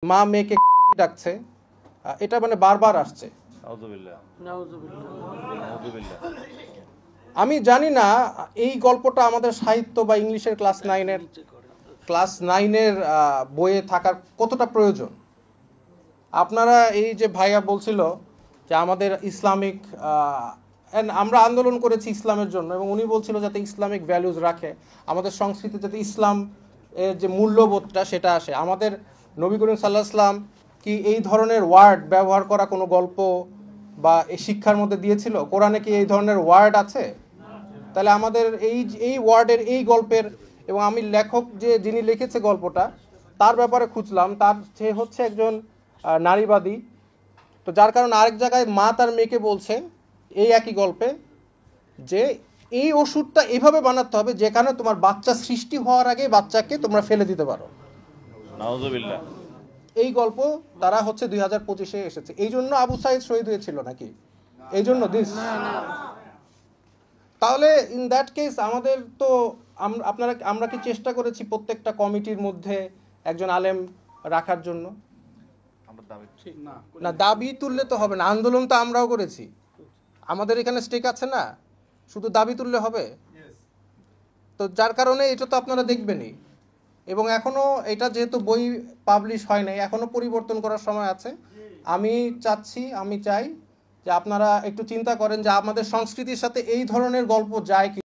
মা মেয়েকে ডাকছে, এটা মানে বারবার আসছে। আমি জানি না এই গল্পটা আমাদের সাহিত্য বা ইংলিশের ক্লাস নাইনের বইয়ে থাকার কতটা প্রয়োজন। আপনারা এই যে ভাইয়া বলছিল যে আমাদের ইসলামিক আমরা আন্দোলন করেছি ইসলামের জন্য, এবং উনি বলছিল যাতে ইসলামিক ভ্যালুজ রাখে, আমাদের সংস্কৃতি যাতে ইসলাম এর যে মূল্যবোধটা সেটা আসে। আমাদের নবী করিম সাল্লাল্লাহু আলাইহি ওয়াসাল্লাম কি এই ধরনের ওয়ার্ড ব্যবহার করা কোনো গল্প বা এই শিক্ষার মধ্যে দিয়েছিল? কোরআনে কি এই ধরনের ওয়ার্ড আছে? তাহলে আমাদের এই ওয়ার্ডের এই গল্পের, এবং আমি লেখক যিনি লিখেছে গল্পটা তার ব্যাপারে খুঁজলাম, সে হচ্ছে একজন নারীবাদী। তো যার কারণে আরেক জায়গায় মা তার মেয়েকে বলছে এই একই গল্পে যে এই ওষুধটা এভাবে বানাতে হবে যেখানে তোমার বাচ্চা সৃষ্টি হওয়ার আগে বাচ্চাকে তোমরা ফেলে দিতে পারো। নাউজুবিল্লাহ। এই গল্প তারা হচ্ছে 2025-এ এসেছে। এই জন্য আবু সাইদ শহীদ হয়েছিল নাকি? এই জন্য তাহলে ইন দ্যাট কেস আমাদের তো আমরা কি চেষ্টা করেছি প্রত্যেকটা কমিটির মধ্যে একজন আলেম রাখার জন্য? না, দাবি তুললে তো হবে না, আন্দোলন তো আমরাও করেছি, আমাদের এখানে স্টেক আছে না, শুধু দাবি তুললে হবে? তো যার কারণে এটা তো আপনারা দেখবেনই, এবং এখনো এটা যেহেতু বই পাবলিশ হয় নাই, এখনো পরিবর্তন করার সময় আছে। আমি চাই যে আপনারা একটু চিন্তা করেন যে আমাদের সংস্কৃতির সাথে এই ধরনের গল্প যায় কি।